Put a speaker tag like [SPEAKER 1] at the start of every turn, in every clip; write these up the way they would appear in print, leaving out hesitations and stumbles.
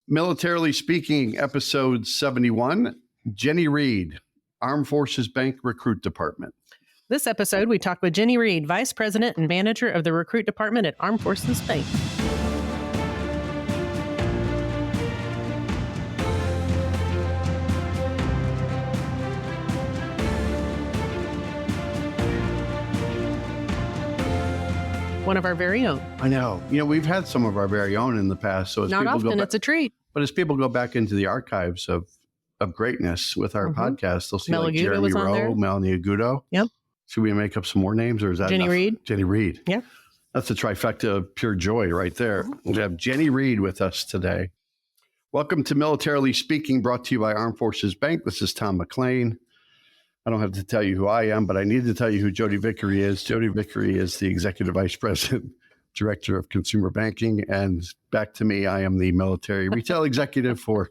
[SPEAKER 1] Militarily Speaking, episode 71, Jenni Reed, Armed Forces Bank Recruit Department.
[SPEAKER 2] This episode, we talk with Jenni Reed, Vice President and Manager of the Recruit Department at Armed Forces Bank. One of our very own.
[SPEAKER 1] I know. We've had some of our very own in the past. So as
[SPEAKER 2] Not
[SPEAKER 1] people
[SPEAKER 2] often, it's a treat.
[SPEAKER 1] But as people go back into the archives of greatness with our podcast, they'll see
[SPEAKER 2] Mel
[SPEAKER 1] like
[SPEAKER 2] Agudo
[SPEAKER 1] Jeremy
[SPEAKER 2] was on there.
[SPEAKER 1] Rowe, Melanie Agudo.
[SPEAKER 2] Yep.
[SPEAKER 1] Should we make up some more names, or is that
[SPEAKER 2] Jenni
[SPEAKER 1] enough?
[SPEAKER 2] Reed.
[SPEAKER 1] Jenni Reed.
[SPEAKER 2] Yeah.
[SPEAKER 1] That's a trifecta of pure joy right there. We have Jenni Reed with us today. Welcome to Militarily Speaking, brought to you by Armed Forces Bank. This is Tom McLean. I don't have to tell you who I am, but I need to tell you who Jodi Vickery is. Jodi Vickery is the Executive Vice President, Director of Consumer Banking. And back to me, I am the Military Retail Executive for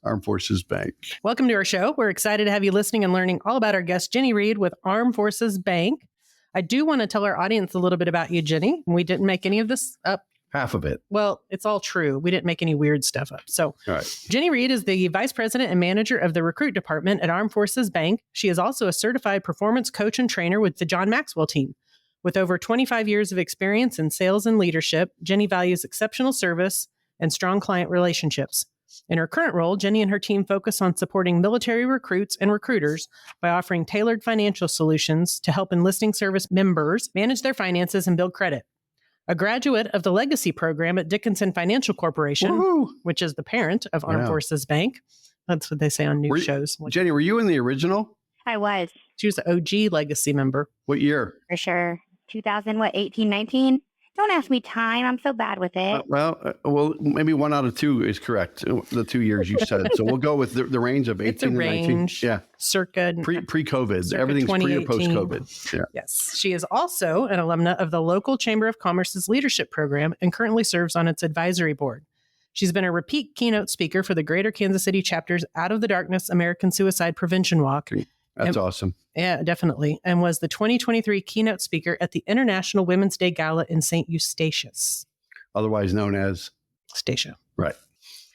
[SPEAKER 1] Armed Forces Bank.
[SPEAKER 2] Welcome to our show. We're excited to have you listening and learning all about our guest, Jenni Reed with Armed Forces Bank. I do want to tell our audience a little bit about you, Jenni. We didn't make any of this up.
[SPEAKER 1] Half of it.
[SPEAKER 2] Well, it's all true. We didn't make any weird stuff up. So
[SPEAKER 1] all right.
[SPEAKER 2] Jenni Reed is the Vice President and Manager of the Recruit Department at Armed Forces Bank. She is also a certified performance coach and trainer with the John Maxwell team. With over 25 years of experience in sales and leadership, Jenni values exceptional service and strong client relationships. In her current role, Jenni and her team focus on supporting military recruits and recruiters by offering tailored financial solutions to help enlisting service members manage their finances and build credit. A graduate of the Legacy program at Dickinson Financial Corporation,
[SPEAKER 1] Woohoo!
[SPEAKER 2] which is the parent of Armed Forces Bank. That's what they say on news shows.
[SPEAKER 1] Jenni, were you in the original?
[SPEAKER 3] I was.
[SPEAKER 2] She was the OG Legacy member.
[SPEAKER 1] What year?
[SPEAKER 3] For sure. 18, 19? Don't ask me time. I'm so bad with it.
[SPEAKER 1] Well, maybe one out of two is correct. The 2 years you said. So we'll go with the range of 18
[SPEAKER 2] it's a
[SPEAKER 1] and 19.
[SPEAKER 2] Range,
[SPEAKER 1] yeah.
[SPEAKER 2] Circa
[SPEAKER 1] pre-COVID.
[SPEAKER 2] circa
[SPEAKER 1] Everything's pre or post-COVID. Yeah.
[SPEAKER 2] Yes. She is also an alumna of the local Chamber of Commerce's leadership program and currently serves on its advisory board. She's been a repeat keynote speaker for the Greater Kansas City chapter's Out of the Darkness American Suicide Prevention Walk.
[SPEAKER 1] That's awesome.
[SPEAKER 2] Yeah, definitely. And was the 2023 keynote speaker at the International Women's Day Gala in St. Eustatius.
[SPEAKER 1] Otherwise known as?
[SPEAKER 2] Statia.
[SPEAKER 1] Right.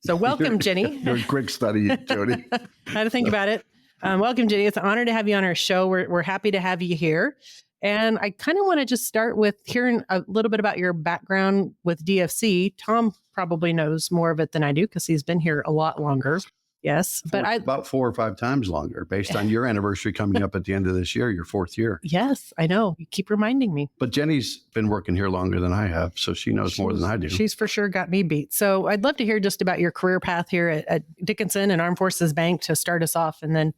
[SPEAKER 2] So welcome, Jenni.
[SPEAKER 1] You're a quick study, Jodi.
[SPEAKER 2] I had to think about it. Welcome, Jenni. It's an honor to have you on our show. We're happy to have you here. And I kind of want to just start with hearing a little bit about your background with DFC. Tom probably knows more of it than I do because he's been here a lot longer. Yes, but
[SPEAKER 1] about 4 or 5 times longer based on your anniversary coming up at the end of this year, your 4th year.
[SPEAKER 2] Yes, I know. You keep reminding me.
[SPEAKER 1] But Jenni's been working here longer than I have, so she knows more than I do.
[SPEAKER 2] She's for sure got me beat. So I'd love to hear just about your career path here at Dickinson and Armed Forces Bank to start us off, and then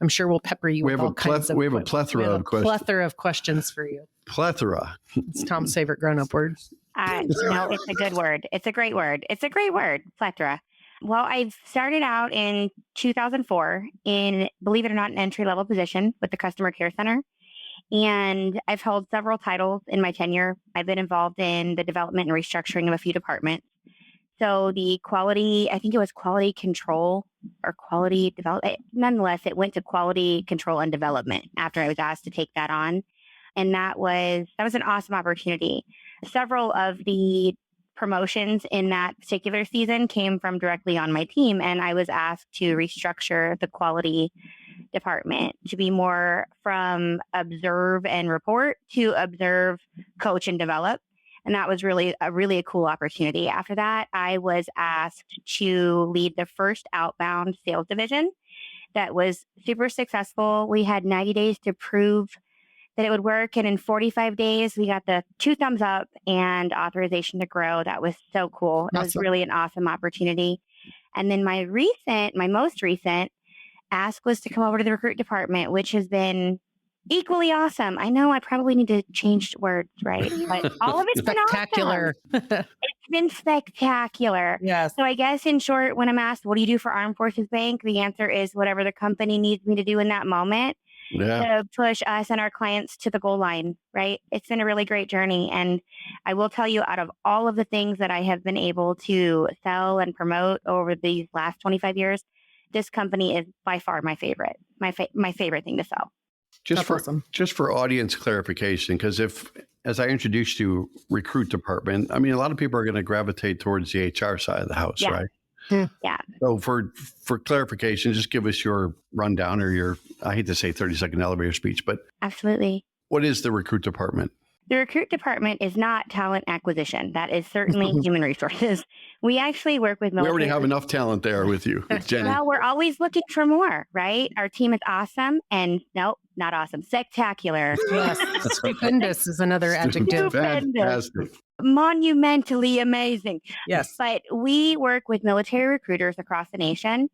[SPEAKER 2] I'm sure we'll pepper you with all kinds of questions.
[SPEAKER 1] We have a plethora
[SPEAKER 2] of questions for you.
[SPEAKER 1] Plethora.
[SPEAKER 2] It's Tom's favorite grown-up word.
[SPEAKER 3] No, it's a good word. It's a great word. It's a great word, plethora. Well, I started out in 2004 in, believe it or not, an entry-level position with the Customer Care Center. And I've held several titles in my tenure. I've been involved in the development and restructuring of a few departments. So the quality, I think it was quality control or quality development. Nonetheless, it went to quality control and development after I was asked to take that on. And that was an awesome opportunity. Several of the promotions in that particular season came from directly on my team, and I was asked to restructure the quality department to be more from observe and report to observe, coach, and develop. And that was really a cool opportunity. After that, I was asked to lead the first outbound sales division that was super successful. We had 90 days to prove that it would work. And in 45 days, we got the 2 thumbs up and authorization to grow. That was so cool. It was really an awesome opportunity. And then my most recent ask was to come over to the recruit department, which has been equally awesome. I know I probably need to change words, right? But all of it's
[SPEAKER 2] spectacular.
[SPEAKER 3] Been awesome. It's been spectacular.
[SPEAKER 2] Yes.
[SPEAKER 3] So I guess in short, when I'm asked, what do you do for Armed Forces Bank? The answer is whatever the company needs me to do in that moment. To push us and our clients to the goal line, right? It's been a really great journey. And I will tell you, out of all of the things that I have been able to sell and promote over these last 25 years, this company is by far my favorite, my favorite thing to sell.
[SPEAKER 1] Just for audience clarification, because as I introduced you, recruit department, I mean, a lot of people are going to gravitate towards the HR side of the house, right?
[SPEAKER 3] Yeah,
[SPEAKER 1] So for clarification, just give us your rundown or your, I hate to say 30-second elevator speech, but
[SPEAKER 3] absolutely.
[SPEAKER 1] what is the recruit department?
[SPEAKER 3] The recruit department is not talent acquisition. That is certainly human resources. We actually work with
[SPEAKER 1] We already
[SPEAKER 3] military.
[SPEAKER 1] have enough talent there with you, Jenny.
[SPEAKER 3] Well, we're always looking for more, right? Our team is awesome and nope, not awesome. Spectacular.
[SPEAKER 2] Yes, stupendous is another adjective.
[SPEAKER 1] Fantastic.
[SPEAKER 3] Monumentally amazing.
[SPEAKER 2] Yes.
[SPEAKER 3] But we work with military recruiters across the nation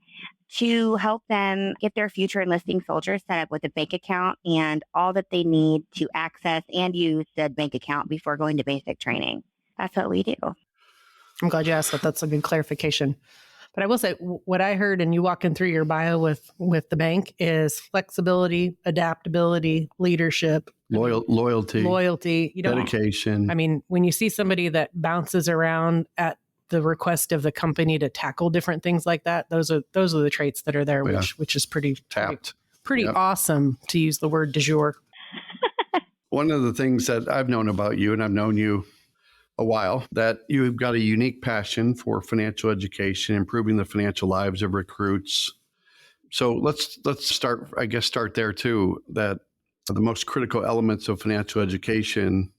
[SPEAKER 3] to help them get their future enlisting soldiers set up with a bank account and all that they need to access and use the bank account before going to basic training. That's what we do.
[SPEAKER 2] I'm glad you asked that. That's a good clarification. But I will say what I heard and you walking through your bio with the bank is flexibility, adaptability, leadership,
[SPEAKER 1] Loyalty,
[SPEAKER 2] You know,
[SPEAKER 1] dedication.
[SPEAKER 2] I mean, when you see somebody that bounces around at the request of the company to tackle different things like that, those are the traits that are there, which is pretty
[SPEAKER 1] tapped.
[SPEAKER 2] Pretty
[SPEAKER 1] Yep.
[SPEAKER 2] awesome, to use the word du jour.
[SPEAKER 1] One of the things that I've known about you, and I've known you a while, that you've got a unique passion for financial education, improving the financial lives of recruits. So let's start there too, that the most critical elements of financial education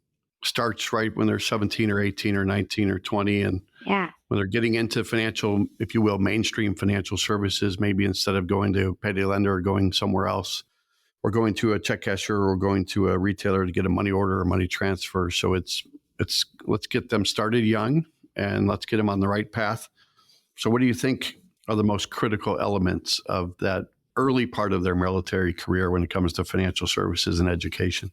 [SPEAKER 1] starts right when they're 17 or 18 or 19 or 20. And
[SPEAKER 3] Yeah.
[SPEAKER 1] when they're getting into financial, if you will, mainstream financial services, maybe instead of going to a payday lender or going somewhere else, or going to a check cashier or going to a retailer to get a money order or money transfer. So it's let's get them started young and let's get them on the right path. So what do you think are the most critical elements of that early part of their military career when it comes to financial services and education?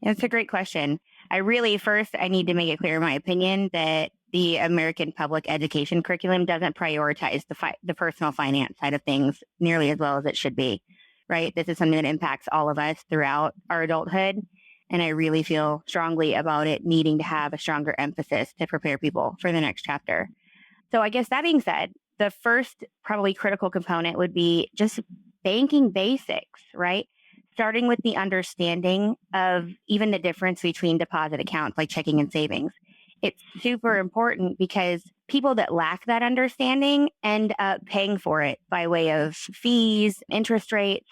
[SPEAKER 3] That's a great question. I need to make it clear, in my opinion, that the American public education curriculum doesn't prioritize the personal finance side of things nearly as well as it should be, right? This is something that impacts all of us throughout our adulthood. And I really feel strongly about it needing to have a stronger emphasis to prepare people for the next chapter. So I guess that being said, the first probably critical component would be just banking basics, right? Starting with the understanding of even the difference between deposit accounts like checking and savings. It's super important because people that lack that understanding end up paying for it by way of fees, interest rates,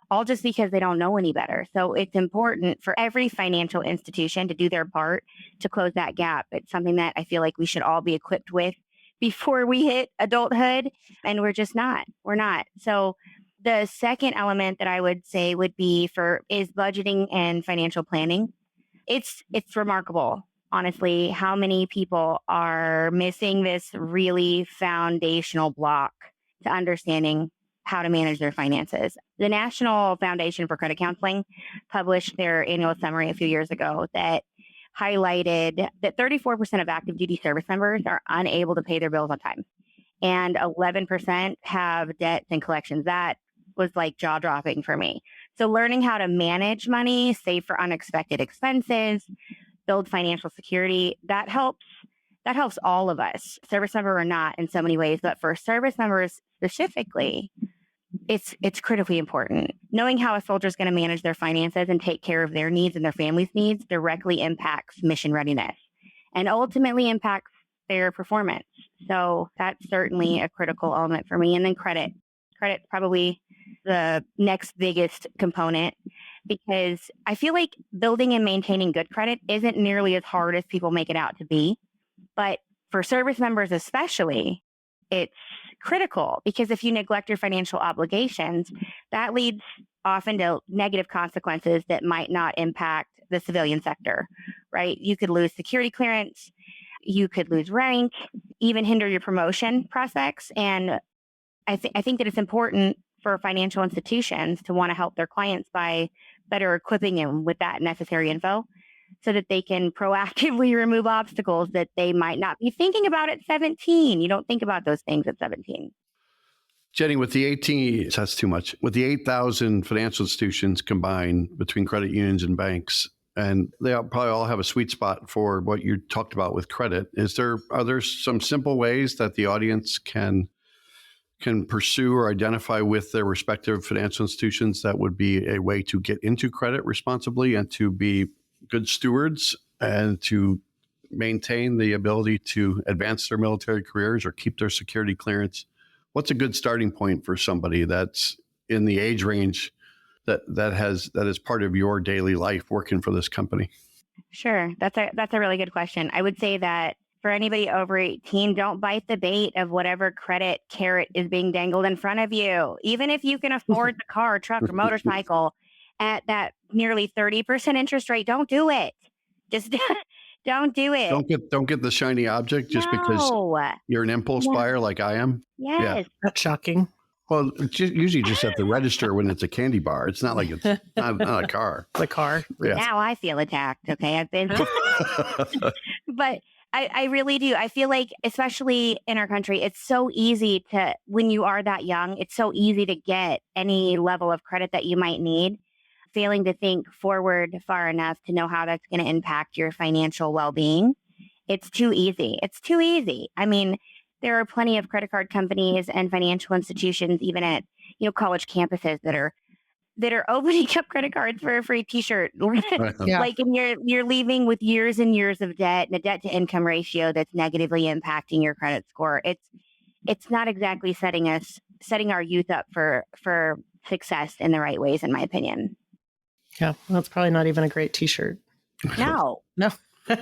[SPEAKER 3] all just because they don't know any better. So it's important for every financial institution to do their part to close that gap. It's something that I feel like we should all be equipped with before we hit adulthood, and we're just not. We're not. So the second element that I would say is budgeting and financial planning. It's remarkable, honestly, how many people are missing this really foundational block to understanding how to manage their finances. The National Foundation for Credit Counseling published their annual summary a few years ago that highlighted that 34% of active duty service members are unable to pay their bills on time, and 11% have debts and collections. That was like jaw dropping for me. So learning how to manage money, save for unexpected expenses, build financial security, that helps all of us, service member or not, in so many ways. But for service members specifically, it's critically important. Knowing how a soldier is going to manage their finances and take care of their needs and their family's needs directly impacts mission readiness and ultimately impacts their performance. So that's certainly a critical element for me. And then credit. Credit's probably the next biggest component, because I feel like building and maintaining good credit isn't nearly as hard as people make it out to be. But for service members especially, it's critical, because if you neglect your financial obligations, that leads often to negative consequences that might not impact the civilian sector, right? You could lose security clearance, you could lose rank, even hinder your promotion prospects. And I think that it's important for financial institutions to want to help their clients by better equipping them with that necessary info so that they can proactively remove obstacles that they might not be thinking about at 17. You don't think about those things at 17.
[SPEAKER 1] Jenny, with the 18, that's too much. With the 8,000 financial institutions combined between credit unions and banks, and they probably all have a sweet spot for what you talked about with credit. Are there some simple ways that the audience can pursue or identify with their respective financial institutions that would be a way to get into credit responsibly and to be good stewards and to maintain the ability to advance their military careers or keep their security clearance? What's a good starting point for somebody that's in the age range that is part of your daily life working for this company?
[SPEAKER 3] Sure. That's a really good question. I would say that for anybody over 18, don't bite the bait of whatever credit carrot is being dangled in front of you. Even if you can afford the car, truck, or motorcycle at that nearly 30% interest rate, don't do it. Just don't do it.
[SPEAKER 1] Don't get the shiny object just because you're an impulse buyer like I am.
[SPEAKER 3] Yes.
[SPEAKER 1] Yeah.
[SPEAKER 2] That's shocking.
[SPEAKER 1] Well, usually just at the register when it's a candy bar. It's not like it's not a car.
[SPEAKER 2] The car.
[SPEAKER 1] Yeah.
[SPEAKER 3] Now I feel attacked. Okay. I've been, but I really do. I feel like, especially in our country, it's so easy to, when you are that young, it's so easy to get any level of credit that you might need, failing to think forward far enough to know how that's going to impact your financial well-being. It's too easy. It's too easy. I mean, there are plenty of credit card companies and financial institutions, even at, college campuses that are opening up credit cards for a free T-shirt.
[SPEAKER 2] Yeah.
[SPEAKER 3] Like, and you're leaving with years and years of debt and a debt to income ratio that's negatively impacting your credit score. It's not exactly setting our youth up for success in the right ways, in my opinion.
[SPEAKER 2] Yeah. Well, it's probably not even a great T-shirt.
[SPEAKER 3] No.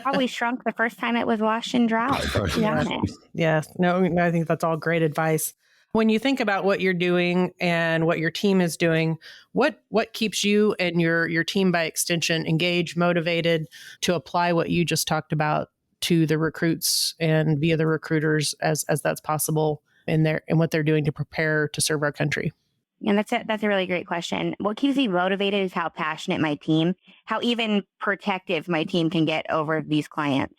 [SPEAKER 3] Probably shrunk the first time it was washed and dried. To be honest.
[SPEAKER 2] Yes. No, I think that's all great advice. When you think about what you're doing and what your team is doing, what keeps you and your team by extension engaged, motivated to apply what you just talked about to the recruits and via the recruiters as that's possible in what they're doing to prepare to serve our country?
[SPEAKER 3] And that's a really great question. What keeps me motivated is how passionate my team, how even protective my team can get over these clients.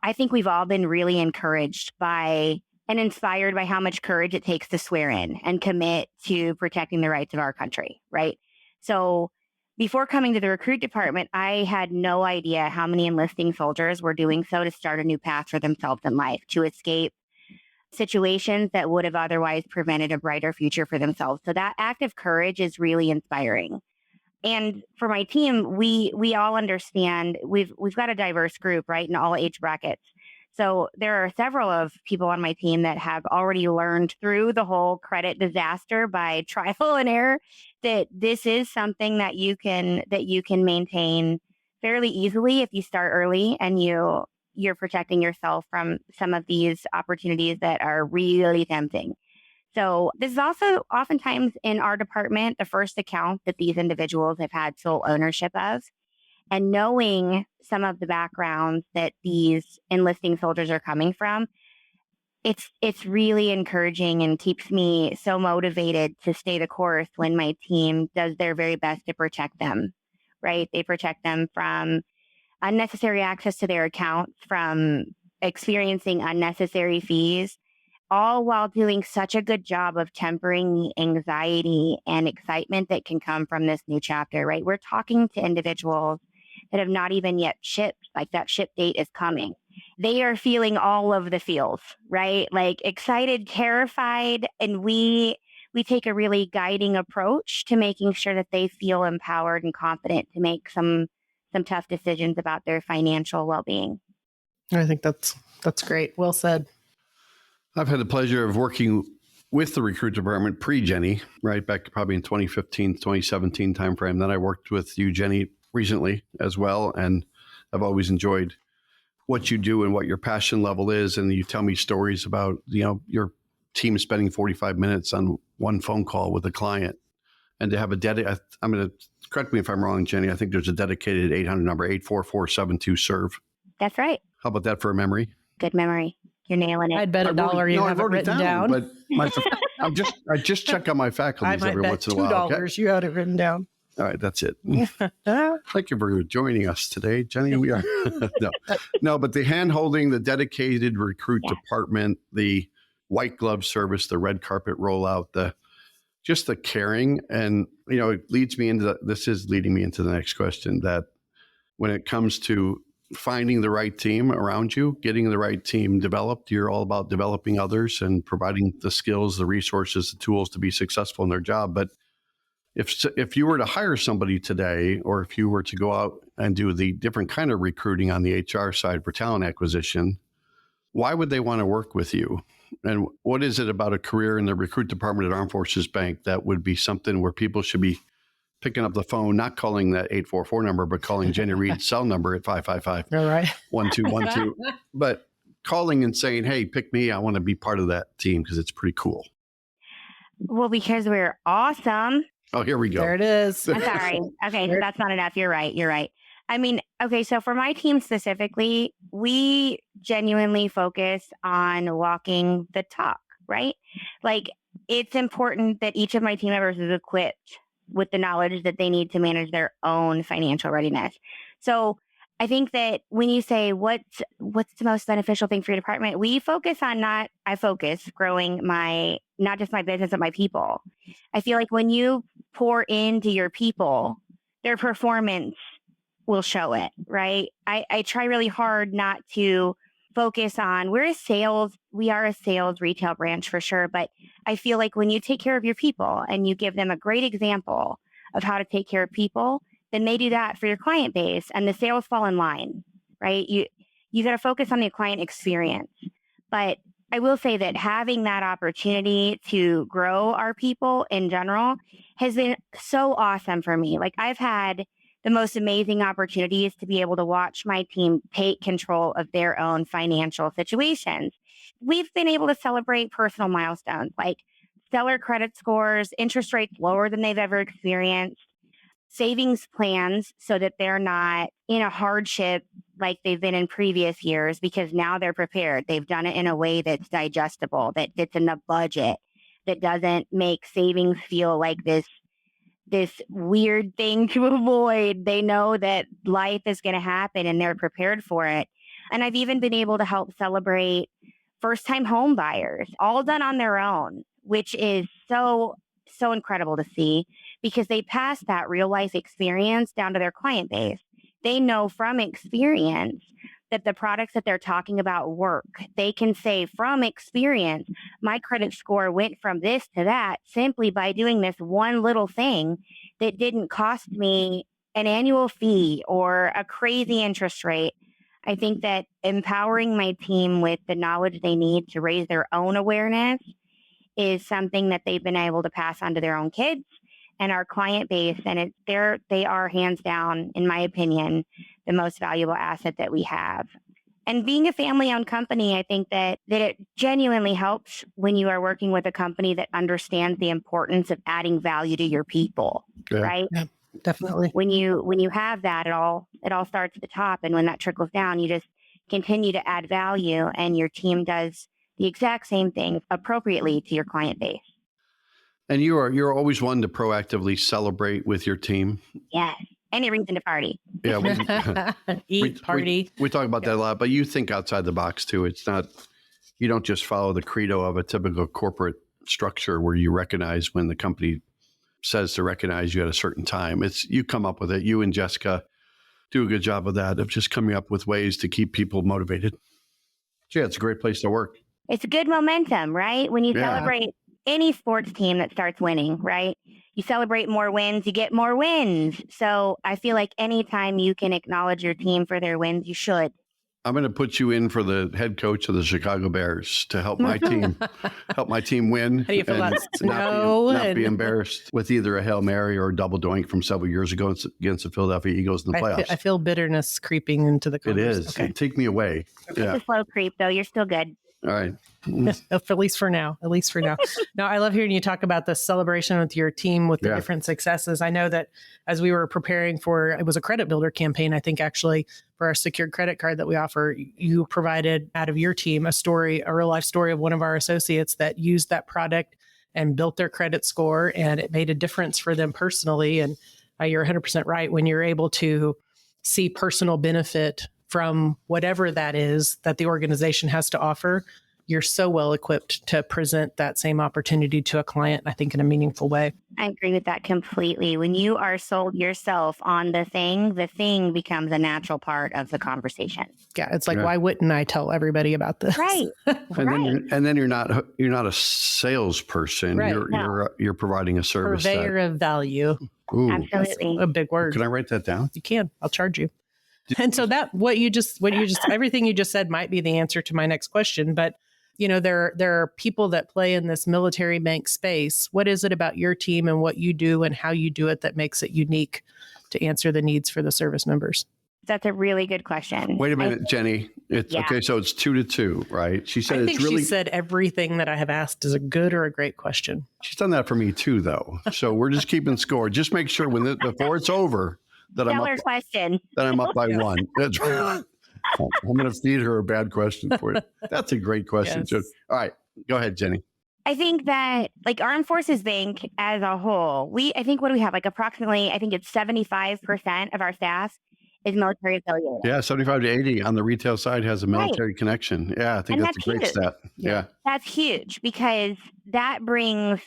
[SPEAKER 3] I think we've all been really encouraged by and inspired by how much courage it takes to swear in and commit to protecting the rights of our country, right? So before coming to the recruit department, I had no idea how many enlisting soldiers were doing so to start a new path for themselves in life, to escape situations that would have otherwise prevented a brighter future for themselves. So that act of courage is really inspiring. And for my team, we all understand we've got a diverse group, right, in all age brackets. So there are several of people on my team that have already learned through the whole credit disaster by trial and error that this is something that you can maintain fairly easily if you start early and you're protecting yourself from some of these opportunities that are really tempting. So this is also oftentimes in our department the first account that these individuals have had sole ownership of. And knowing some of the backgrounds that these enlisting soldiers are coming from, it's really encouraging and keeps me so motivated to stay the course when my team does their very best to protect them, right? They protect them from unnecessary access to their accounts, from experiencing unnecessary fees, all while doing such a good job of tempering the anxiety and excitement that can come from this new chapter, right? We're talking to individuals that have not even yet shipped, like that ship date is coming. They are feeling all of the feels, right? Like excited, terrified, and we take a really guiding approach to making sure that they feel empowered and confident to make some tough decisions about their financial well-being.
[SPEAKER 2] I think that's great. Well said.
[SPEAKER 1] I've had the pleasure of working with the recruit department pre-Jenni, right back probably in 2015, 2017 timeframe. Then I worked with you, Jenni, recently as well. And I've always enjoyed what you do and what your passion level is. And you tell me stories about, your team spending 45 minutes on one phone call with a client and to have a I'm going to correct me if I'm wrong, Jenni. I think there's a dedicated 800 number, 844-72-SERVE.
[SPEAKER 3] That's right.
[SPEAKER 1] How about that for a memory?
[SPEAKER 3] Good memory. You're nailing it.
[SPEAKER 2] I'd bet $1 you have it written down.
[SPEAKER 1] But I just check on my faculties every once in a while.
[SPEAKER 2] $2 you had it written down.
[SPEAKER 1] All right, that's it. Thank you for joining us today, Jenni. We are no, but the hand-holding, the dedicated recruit department, the white glove service, the red carpet rollout, just the caring, and it leads me into this is leading me into the next question, that when it comes to finding the right team around you, getting the right team developed, you're all about developing others and providing the skills, the resources, the tools to be successful in their job. But if you were to hire somebody today, or if you were to go out and do the different kind of recruiting on the HR side for talent acquisition. Why would they want to work with you? And what is it about a career in the recruit department at Armed Forces Bank that would be something where people should be picking up the phone, not calling that 844 number, but calling Jenni Reed's cell number at 555-1212, but calling and saying, hey, pick me. I want to be part of that team because it's pretty cool.
[SPEAKER 3] Well, because we're awesome.
[SPEAKER 1] Oh, here we go.
[SPEAKER 2] There it is.
[SPEAKER 3] I'm sorry. Okay, so that's not enough. You're right. I mean, okay, so for my team specifically, we genuinely focus on walking the talk, right? Like, it's important that each of my team members is equipped with the knowledge that they need to manage their own financial readiness. So I think that when you say what's the most beneficial thing for your department, we focus on growing not just my business, but my people. I feel like when you pour into your people, their performance will show it, right? I try really hard not to focus on, we are a sales retail branch for sure, but I feel like when you take care of your people and you give them a great example of how to take care of people, then they do that for your client base and the sales fall in line, right? You got to focus on the client experience. But I will say that having that opportunity to grow our people in general has been so awesome for me. Like, I've had the most amazing opportunities to be able to watch my team take control of their own financial situations. We've been able to celebrate personal milestones like stellar credit scores, interest rates lower than they've ever experienced, savings plans so that they're not in a hardship like they've been in previous years because now they're prepared. They've done it in a way that's digestible, that fits in the budget, that doesn't make savings feel like this weird thing to avoid. They know that life is going to happen and they're prepared for it. And I've even been able to help celebrate first-time home buyers, all done on their own, which is so incredible to see because they pass that real life experience down to their client base. They know from experience that the products that they're talking about work. They can say from experience, my credit score went from this to that simply by doing this one little thing that didn't cost me an annual fee or a crazy interest rate. I think that empowering my team with the knowledge they need to raise their own awareness is something that they've been able to pass on to their own kids and our client base. And they are hands down, in my opinion, the most valuable asset that we have. And being a family-owned company, I think that it genuinely helps when you are working with a company that understands the importance of adding value to your people, right?
[SPEAKER 2] Yeah, definitely.
[SPEAKER 3] When you have that, it all starts at the top. And when that trickles down, you just continue to add value and your team does the exact same thing appropriately to your client base.
[SPEAKER 1] And you're always one to proactively celebrate with your team.
[SPEAKER 3] Yes. Any reason to party.
[SPEAKER 1] Yeah.
[SPEAKER 2] Party.
[SPEAKER 1] We talk about that a lot, but you think outside the box too. It's not, you don't just follow the credo of a typical corporate structure where you recognize when the company says to recognize you at a certain time. It's, you come up with it. You and Jessica do a good job of that, of just coming up with ways to keep people motivated. Yeah, it's a great place to work.
[SPEAKER 3] It's good momentum, right? When you celebrate any sports team that starts winning, right? You celebrate more wins, you get more wins. So I feel like anytime you can acknowledge your team for their wins, you should.
[SPEAKER 1] I'm going to put you in for the head coach of the Chicago Bears to help my team win.
[SPEAKER 2] How do you feel about
[SPEAKER 1] not be embarrassed with either a Hail Mary or a double doink from several years ago against the Philadelphia Eagles in the playoffs.
[SPEAKER 2] I feel bitterness creeping into the conversation.
[SPEAKER 1] It is. Okay. Take me away.
[SPEAKER 3] It's a slow creep, though. You're still good.
[SPEAKER 1] All right.
[SPEAKER 2] At least for now. No, I love hearing you talk about the celebration with your team with the different successes. I know that as we were preparing for, it was a credit builder campaign, I think actually for our secured credit card that we offer, you provided out of your team a real life story of one of our associates that used that product and built their credit score, and it made a difference for them personally. And you're 100% right. When you're able to see personal benefit from whatever that is that the organization has to offer, you're so well equipped to present that same opportunity to a client, I think, in a meaningful way.
[SPEAKER 3] I agree with that completely. When you are sold yourself on the thing becomes a natural part of the conversation.
[SPEAKER 2] Yeah, it's like, why wouldn't I tell everybody about this?
[SPEAKER 3] Right.
[SPEAKER 1] And then you're not a salesperson.
[SPEAKER 2] Right.
[SPEAKER 1] You're providing a service.
[SPEAKER 2] Purveyor of value.
[SPEAKER 1] Ooh,
[SPEAKER 3] Absolutely.
[SPEAKER 2] A big word.
[SPEAKER 1] Can I write that down?
[SPEAKER 2] You can. I'll charge you. And so everything you just said might be the answer to my next question. But, there are people that play in this military bank space. What is it about your team and what you do and how you do it that makes it unique to answer the needs for the service members?
[SPEAKER 3] That's a really good question.
[SPEAKER 1] Wait a minute, Jenny. Okay. So it's 2-2, right? She said
[SPEAKER 2] she said everything that I have asked is a good or a great question.
[SPEAKER 1] She's done that for me too, though. So we're just keeping score. Just make sure before it's over that I'm up by one. That's right. I'm going to feed her a bad question for you. That's a great question.
[SPEAKER 2] Yes.
[SPEAKER 1] All right. Go ahead, Jenny.
[SPEAKER 3] I think that Armed Forces Bank as a whole, what do we have? Approximately, I think it's 75% of our staff is military affiliated.
[SPEAKER 1] Yeah, 75 to 80 on the retail side has a military connection. Yeah, I think that's a great stat. Yeah.
[SPEAKER 3] That's huge because that brings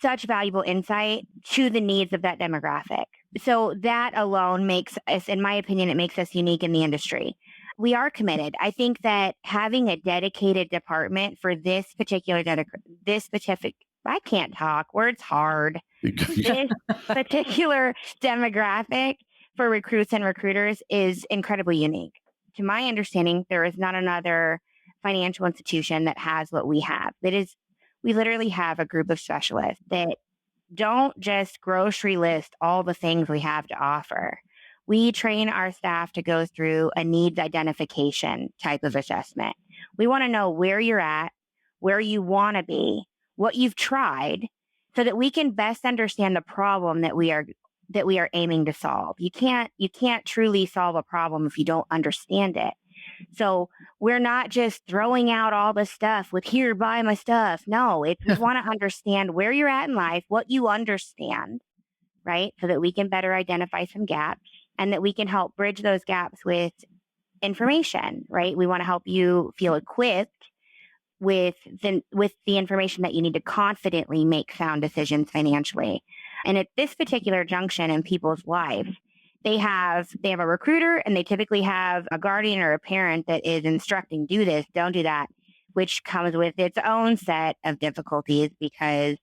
[SPEAKER 3] such valuable insight to the needs of that demographic. So that alone makes us, in my opinion, it makes us unique in the industry. We are committed. I think that having a dedicated department for this particular, I can't talk, words hard, this particular demographic for recruits and recruiters is incredibly unique. To my understanding, there is not another financial institution that has what we have. We literally have a group of specialists that don't just grocery list all the things we have to offer. We train our staff to go through a needs identification type of assessment. We want to know where you're at, where you want to be, what you've tried, so that we can best understand the problem that we are aiming to solve. You can't truly solve a problem if you don't understand it. So we're not just throwing out all the stuff with here, buy my stuff. No, we want to understand where you're at in life, what you understand, right? So that we can better identify some gaps and that we can help bridge those gaps with information, right? We want to help you feel equipped with the information that you need to confidently make sound decisions financially. And at this particular junction in people's lives, they have a recruiter and they typically have a guardian or a parent that is instructing, do this, don't do that, which comes with its own set of difficulties because,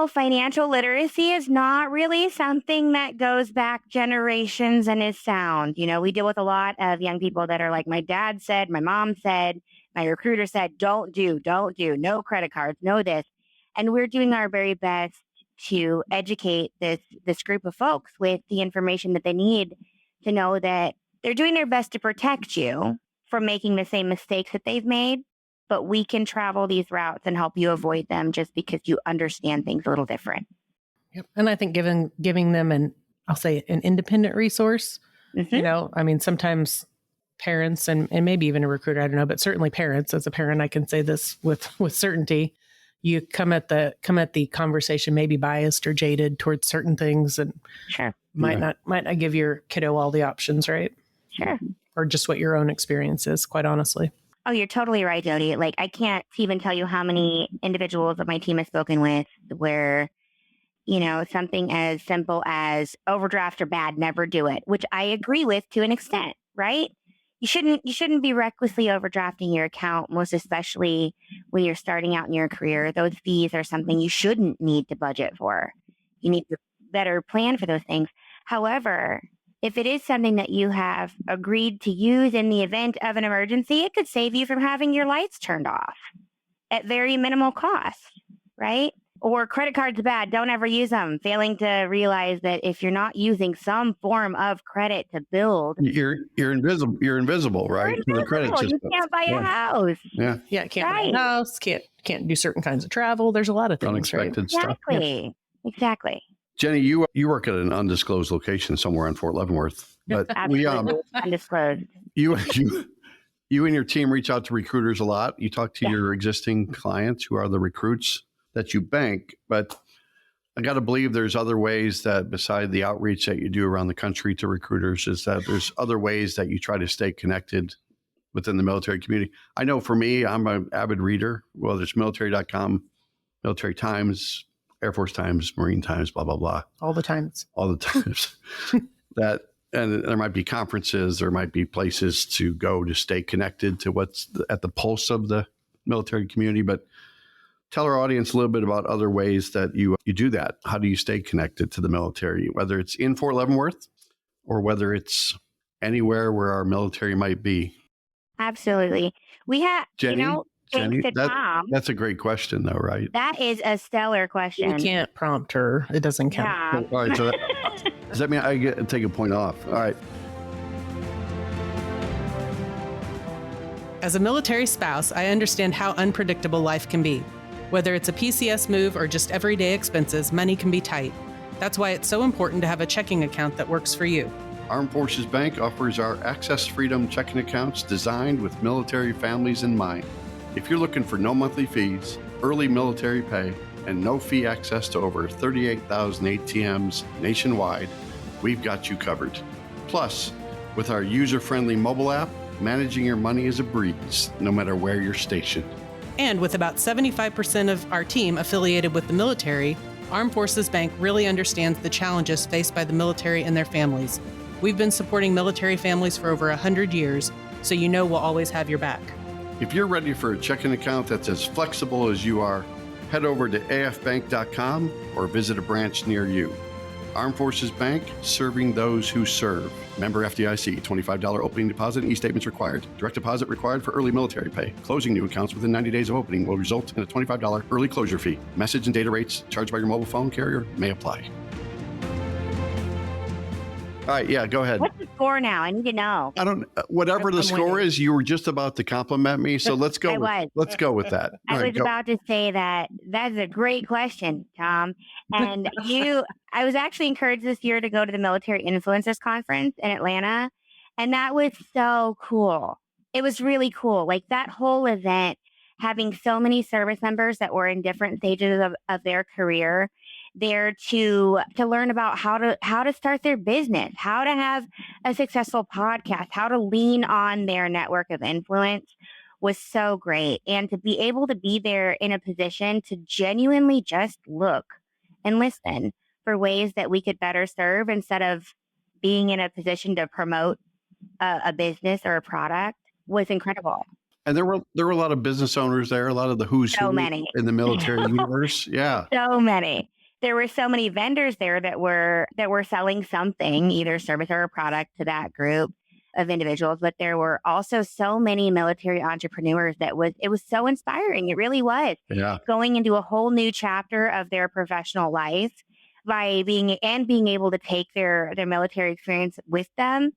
[SPEAKER 3] financial literacy is not really something that goes back generations and is sound. We deal with a lot of young people that are like, my dad said, my mom said, my recruiter said, don't do, no credit cards, no this. And we're doing our very best to educate this group of folks with the information that they need to know that they're doing their best to protect you from making the same mistakes that they've made, but we can travel these routes and help you avoid them just because you understand things a little different.
[SPEAKER 2] Yep. And I think giving them an independent resource, sometimes parents and maybe even a recruiter, I don't know, but certainly parents, as a parent, I can say this with certainty. You come at the conversation maybe biased or jaded towards certain things and might not give your kiddo all the options, right?
[SPEAKER 3] Sure.
[SPEAKER 2] Or just what your own experience is, quite honestly.
[SPEAKER 3] Oh, you're totally right, Jodi. I can't even tell you how many individuals that my team has spoken with where, something as simple as overdraft are bad, never do it, which I agree with to an extent, right? You shouldn't be recklessly overdrafting your account, most especially when you're starting out in your career. Those fees are something you shouldn't need to budget for. You need to better plan for those things. However, if it is something that you have agreed to use in the event of an emergency, it could save you from having your lights turned off at very minimal cost, right? Or credit cards are bad, don't ever use them. Failing to realize that if you're not using some form of credit to build,
[SPEAKER 1] you're invisible. You're invisible, right?
[SPEAKER 3] The credit system. You can't buy a house.
[SPEAKER 1] Yeah.
[SPEAKER 2] Yeah, can't buy a house. Can't do certain kinds of travel. There's a lot of things.
[SPEAKER 1] Unexpected stuff.
[SPEAKER 3] Exactly.
[SPEAKER 1] Jenny, you work at an undisclosed location somewhere in Fort Leavenworth, but
[SPEAKER 3] undisclosed.
[SPEAKER 1] You and your team reach out to recruiters a lot. You talk to your existing clients who are the recruits that you bank, but I got to believe there's other ways that beside the outreach that you do around the country to recruiters is that there's other ways that you try to stay connected within the military community. I know for me, I'm an avid reader, whether it's military.com, Military Times, Air Force Times, Marine Times, blah, blah, blah.
[SPEAKER 2] All the times.
[SPEAKER 1] All the times. And there might be conferences, there might be places to go to stay connected to what's at the pulse of the military community. But tell our audience a little bit about other ways that you do that. How do you stay connected to the military, whether it's in Fort Leavenworth or whether it's anywhere where our military might be?
[SPEAKER 3] Absolutely. We have,
[SPEAKER 1] Jenni,
[SPEAKER 3] thanks to Tom.
[SPEAKER 1] That's a great question, though, right?
[SPEAKER 3] That is a stellar question.
[SPEAKER 2] You can't prompt her. It doesn't count.
[SPEAKER 3] Yeah.
[SPEAKER 1] All right. So does that mean I get to take a point off? All right.
[SPEAKER 2] As a military spouse, I understand how unpredictable life can be. Whether it's a PCS move or just everyday expenses, money can be tight. That's why it's so important to have a checking account that works for you.
[SPEAKER 1] Armed Forces Bank offers our Access Freedom checking accounts designed with military families in mind. If you're looking for no monthly fees, early military pay, and no fee access to over 38,000 ATMs nationwide, we've got you covered. Plus, with our user-friendly mobile app, managing your money is a breeze, no matter where you're stationed.
[SPEAKER 2] And with about 75% of our team affiliated with the military, Armed Forces Bank really understands the challenges faced by the military and their families. We've been supporting military families for over 100 years, so you know we'll always have your back.
[SPEAKER 1] If you're ready for a checking account that's as flexible as you are, head over to afbank.com or visit a branch near you. Armed Forces Bank, serving those who serve. Member FDIC, $25 opening deposit and e-statements required. Direct deposit required for early military pay. Closing new accounts within 90 days of opening will result in a $25 early closure fee. Message and data rates charged by your mobile phone carrier may apply. All right, yeah, go ahead.
[SPEAKER 3] What's the score now? I need to know.
[SPEAKER 1] I don't. Whatever the score is, you were just about to compliment me, so let's go. Let's go with that.
[SPEAKER 3] I was about to say that that's a great question, Tom. And I was actually encouraged this year to go to the Military Influencers Conference in Atlanta, and that was so cool. It was really cool. Like that whole event, having so many service members that were in different stages of their career there to learn about how to start their business, how to have a successful podcast, how to lean on their network of influence was so great. And to be able to be there in a position to genuinely just look and listen for ways that we could better serve instead of being in a position to promote a business or a product was incredible.
[SPEAKER 1] And there were a lot of business owners there, a lot of the who's who in the military universe. Yeah.
[SPEAKER 3] So many. There were so many vendors there that were selling something, either service or a product to that group of individuals. But there were also so many military entrepreneurs it was so inspiring. It really was.
[SPEAKER 1] Yeah.
[SPEAKER 3] Going into a whole new chapter of their professional life by being able to take their military experience with them.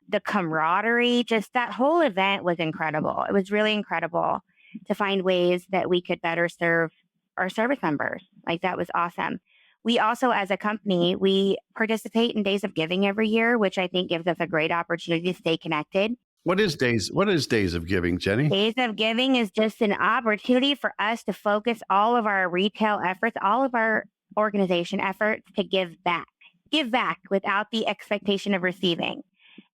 [SPEAKER 3] The camaraderie, just that whole event was incredible. It was really incredible to find ways that we could better serve our service members. Like that was awesome. We also, as a company, we participate in Days of Giving every year, which I think gives us a great opportunity to stay connected.
[SPEAKER 1] What is Days of Giving, Jenni?
[SPEAKER 3] Days of Giving is just an opportunity for us to focus all of our retail efforts, all of our organization efforts to give back without the expectation of receiving.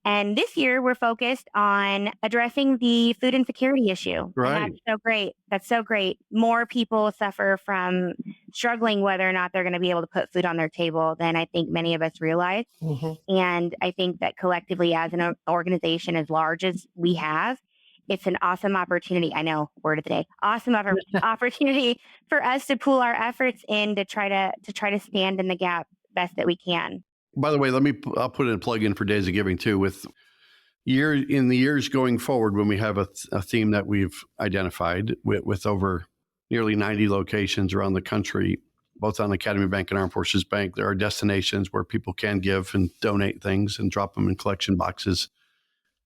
[SPEAKER 3] And this year, we're focused on addressing the food insecurity issue.
[SPEAKER 1] Right.
[SPEAKER 3] And that's so great. That's so great. More people suffer from struggling whether or not they're going to be able to put food on their table than I think many of us realize. Mm-hmm. And I think that collectively, as an organization as large as we have, it's an awesome opportunity. I know, word of the day, awesome opportunity for us to pool our efforts in to try to stand in the gap best that we can.
[SPEAKER 1] By the way, I'll put in a plug in for Days of Giving too. In the years going forward, when we have a theme that we've identified with over nearly 90 locations around the country, both on Academy Bank and Armed Forces Bank, there are destinations where people can give and donate things and drop them in collection boxes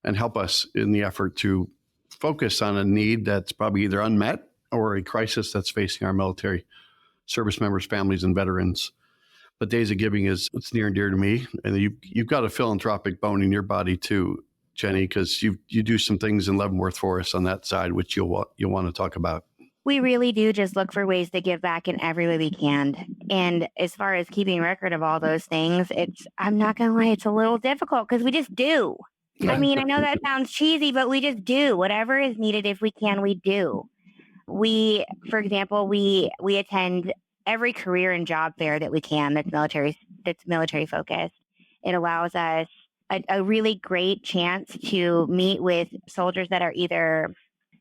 [SPEAKER 1] and help us in the effort to focus on a need that's probably either unmet or a crisis that's facing our military service members, families, and veterans. But Days of Giving it's near and dear to me. And you've got a philanthropic bone in your body too, Jenni, because you do some things in Leavenworth for us on that side, which you'll want to talk about.
[SPEAKER 3] We really do just look for ways to give back in every way we can. And as far as keeping record of all those things, I'm not going to lie, it's a little difficult because we just do. I mean, I know that sounds cheesy, but we just do whatever is needed. If we can, we do. For example, we attend every career and job fair that we can that's military focused. It allows us a really great chance to meet with soldiers that are either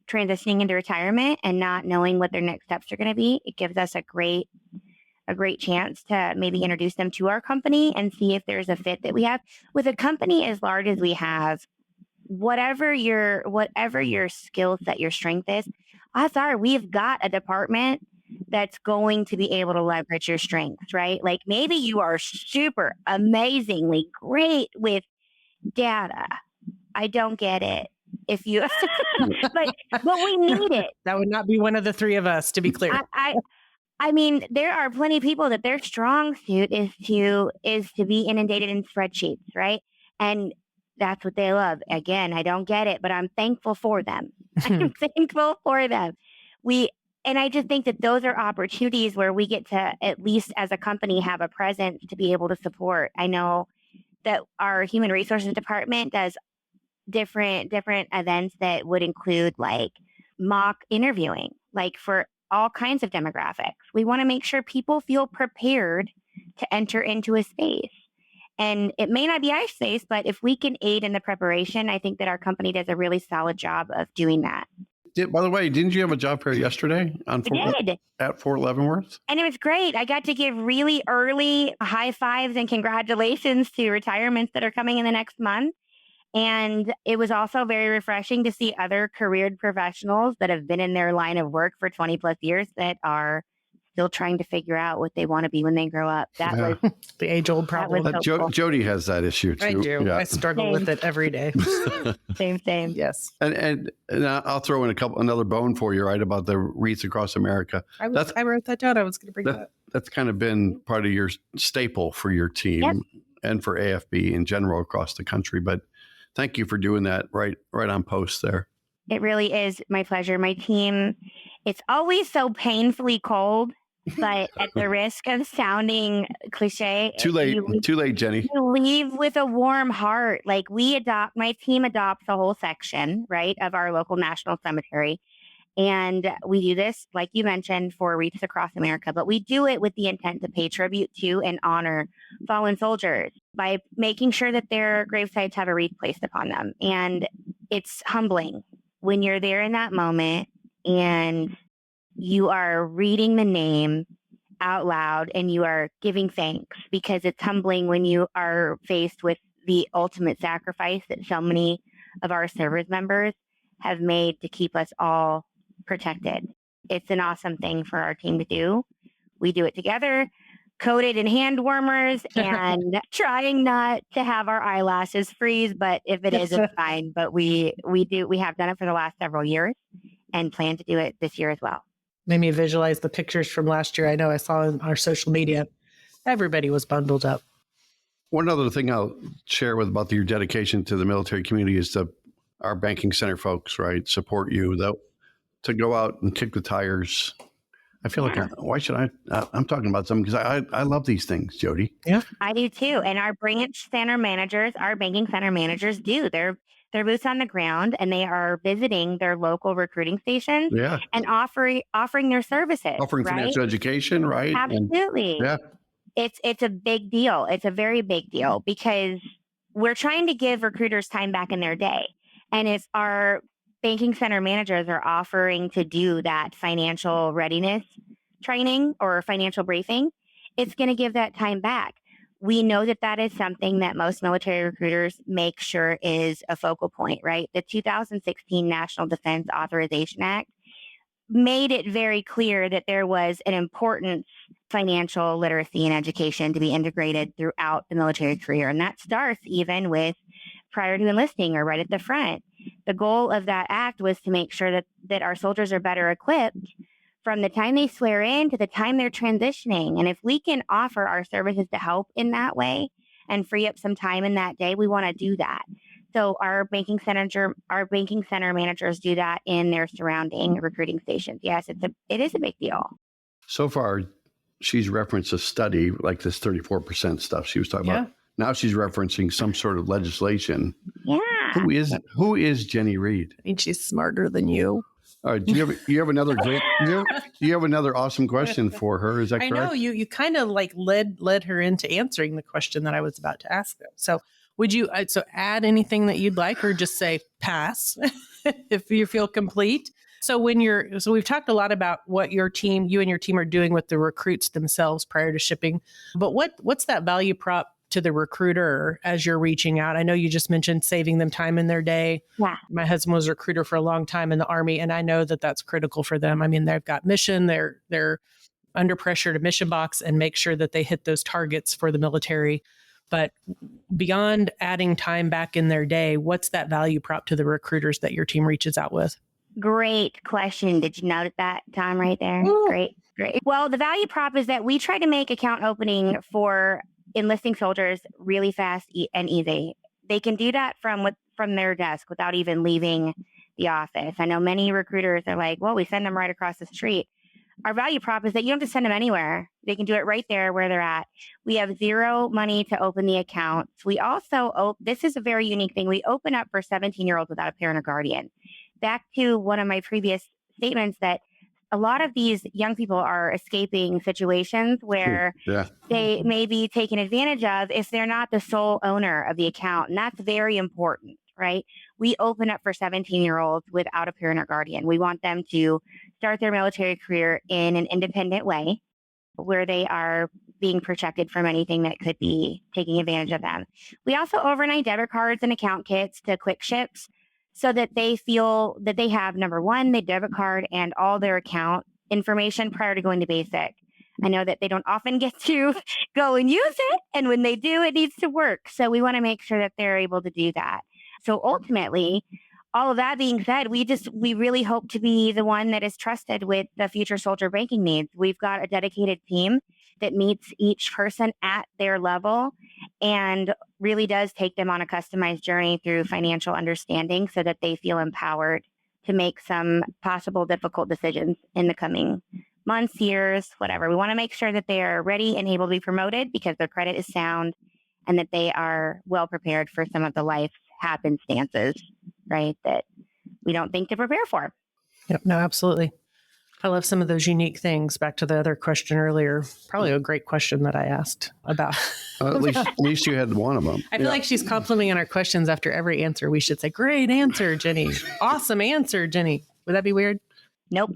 [SPEAKER 3] transitioning into retirement and not knowing what their next steps are going to be. It gives us a great chance to maybe introduce them to our company and see if there's a fit that we have. With a company as large as we have, whatever your skill set, your strength is, odds are we've got a department that's going to be able to leverage your strengths, right? Like maybe you are super amazingly great with data. I don't get it. If you, but we need it.
[SPEAKER 2] That would not be one of the three of us, to be clear.
[SPEAKER 3] I mean, there are plenty of people that their strong suit is to be inundated in spreadsheets, right? And that's what they love. Again, I don't get it, but I'm thankful for them. I'm thankful for them. And I just think that those are opportunities where we get to, at least as a company, have a presence to be able to support. I know that our human resources department does different events that would include like mock interviewing, like for all kinds of demographics. We want to make sure people feel prepared to enter into a space. And it may not be our space, but if we can aid in the preparation, I think that our company does a really solid job of doing that.
[SPEAKER 1] By the way, didn't you have a job fair yesterday at Fort Leavenworth?
[SPEAKER 3] And it was great. I got to give really early high fives and congratulations to retirements that are coming in the next month. And it was also very refreshing to see other careered professionals that have been in their line of work for 20 plus years that are still trying to figure out what they want to be when they grow up. That was
[SPEAKER 2] the age-old problem.
[SPEAKER 3] So
[SPEAKER 1] Jodi has that issue too.
[SPEAKER 2] I do.
[SPEAKER 1] Yeah.
[SPEAKER 2] I struggle with it every day.
[SPEAKER 3] Same.
[SPEAKER 2] Yes.
[SPEAKER 1] And I'll throw in another bone for you, right, about the Wreaths Across America.
[SPEAKER 2] I wrote that down. I was going to bring that up.
[SPEAKER 1] That's kind of been part of your staple for your team and for AFB in general across the country. But thank you for doing that right on post there.
[SPEAKER 3] It really is my pleasure. My team, it's always so painfully cold, but at the risk of sounding cliche.
[SPEAKER 1] Too late, Jenny.
[SPEAKER 3] You leave with a warm heart. Like my team adopts a whole section, right, of our local national cemetery. And we do this, like you mentioned, for Wreaths Across America, but we do it with the intent to pay tribute to and honor fallen soldiers by making sure that their gravesites have a wreath placed upon them. And it's humbling when you're there in that moment and you are reading the name out loud and you are giving thanks, because it's humbling when you are faced with the ultimate sacrifice that so many of our service members have made to keep us all protected. It's an awesome thing for our team to do. We do it together, coated in hand warmers and trying not to have our eyelashes freeze, but if it is, it's fine. But we have done it for the last several years and plan to do it this year as well.
[SPEAKER 2] Made me visualize the pictures from last year. I know I saw on our social media, everybody was bundled up.
[SPEAKER 1] One other thing I'll share about your dedication to the military community is our banking center folks, right, support you to go out and kick the tires. I feel like why should I'm talking about something because I love these things, Jodi.
[SPEAKER 2] Yeah,
[SPEAKER 3] I do too. And our banking center managers do. They're boots on the ground and they are visiting their local recruiting stations and offering their services.
[SPEAKER 1] Offering financial education, right?
[SPEAKER 3] Absolutely. It's a big deal. It's a very big deal because we're trying to give recruiters time back in their day. And if our banking center managers are offering to do that financial readiness training or financial briefing, it's going to give that time back. We know that is something that most military recruiters make sure is a focal point, right? The 2016 National Defense Authorization Act made it very clear that there was an important financial literacy and education to be integrated throughout the military career. And that starts even with prior to enlisting or right at the front. The goal of that act was to make sure that our soldiers are better equipped from the time they swear in to the time they're transitioning. And if we can offer our services to help in that way and free up some time in that day, we want to do that. So our banking center managers do that in their surrounding recruiting stations. Yes, it is a big deal.
[SPEAKER 1] So far, she's referenced a study like this 34% stuff she was talking about. Now she's referencing some sort of legislation.
[SPEAKER 3] Yeah.
[SPEAKER 1] Who is Jenni Reed?
[SPEAKER 2] I think she's smarter than you.
[SPEAKER 1] All right. You have another great you have another awesome question for her. Is that correct?
[SPEAKER 2] I know you kind of like led her into answering the question that I was about to ask them. So would you add anything that you'd like, or just say pass if you feel complete? So we've talked a lot about what you and your team are doing with the recruits themselves prior to shipping, but what's that value prop to the recruiter as you're reaching out? I know you just mentioned saving them time in their day.
[SPEAKER 3] Yeah.
[SPEAKER 2] My husband was a recruiter for a long time in the Army, and I know that that's critical for them. I mean, they've got mission, they're under pressure to mission box and make sure that they hit those targets for the military. But beyond adding time back in their day, what's that value prop to the recruiters that your team reaches out with?
[SPEAKER 3] Great question. Did you note that, Tom, right there?
[SPEAKER 2] Ooh.
[SPEAKER 3] Great. Well, the value prop is that we try to make account opening for enlisting soldiers really fast and easy. They can do that from their desk without even leaving the office. I know many recruiters are like, well, we send them right across the street. Our value prop is that you don't have to send them anywhere. They can do it right there where they're at. We have zero money to open the accounts. We also, this is a very unique thing. We open up for 17-year-olds without a parent or guardian. Back to one of my previous statements that a lot of these young people are escaping situations where they may be taken advantage of if they're not the sole owner of the account. And that's very important, right? We open up for 17-year-olds without a parent or guardian. We want them to start their military career in an independent way where they are being protected from anything that could be taking advantage of them. We also overnight debit cards and account kits to quick ships, so that they feel that they have, number one, the debit card and all their account information prior to going to basic. I know that they don't often get to go and use it. And when they do, it needs to work. So we want to make sure that they're able to do that. So ultimately, all of that being said, we really hope to be the one that is trusted with the future soldier banking needs. We've got a dedicated team that meets each person at their level and really does take them on a customized journey through financial understanding so that they feel empowered to make some possible difficult decisions in the coming months, years, whatever. We want to make sure that they are ready and able to be promoted because their credit is sound and that they are well prepared for some of the life happenstances, right, that we don't think to prepare for.
[SPEAKER 2] Yep, no, absolutely. I love some of those unique things. Back to the other question earlier, probably a great question that I asked about.
[SPEAKER 1] At least you had one of them.
[SPEAKER 2] I feel like she's complimenting on our questions after every answer. We should say, great answer, Jenni. Awesome answer, Jenni. Would that be weird?
[SPEAKER 3] Nope.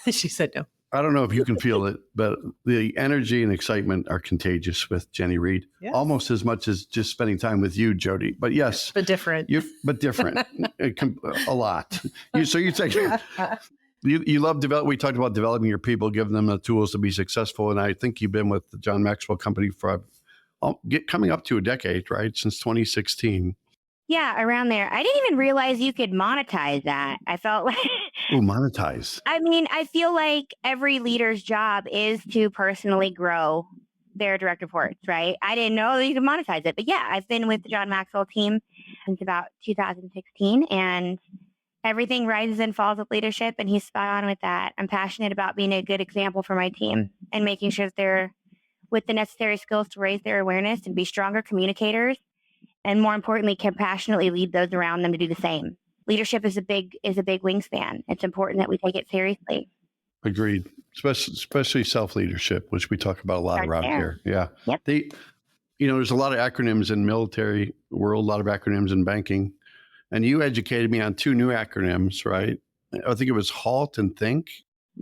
[SPEAKER 2] She said no.
[SPEAKER 1] I don't know if you can feel it, but the energy and excitement are contagious with Jenni Reed, almost as much as just spending time with you, Jodi. But yes.
[SPEAKER 2] But different.
[SPEAKER 1] But different. A lot. So you say... You love we talked about developing your people, giving them the tools to be successful. And I think you've been with the John Maxwell Company for coming up to a decade, right? Since 2016.
[SPEAKER 3] Yeah, around there. I didn't even realize you could monetize that. I felt like...
[SPEAKER 1] Oh, monetize.
[SPEAKER 3] I mean, I feel like every leader's job is to personally grow their direct reports, right? I didn't know that you could monetize it. But yeah, I've been with the John Maxwell team since about 2016. And everything rises and falls with leadership, and he's spot on with that. I'm passionate about being a good example for my team and making sure that they're with the necessary skills to raise their awareness and be stronger communicators, and more importantly, compassionately lead those around them to do the same. Leadership is a big wingspan. It's important that we take it seriously.
[SPEAKER 1] Agreed, especially self-leadership, which we talk about a lot around here. Yeah.
[SPEAKER 3] Yep.
[SPEAKER 1] There's a lot of acronyms in military world, a lot of acronyms in banking. And you educated me on two new acronyms, right? I think it was HALT and THINK.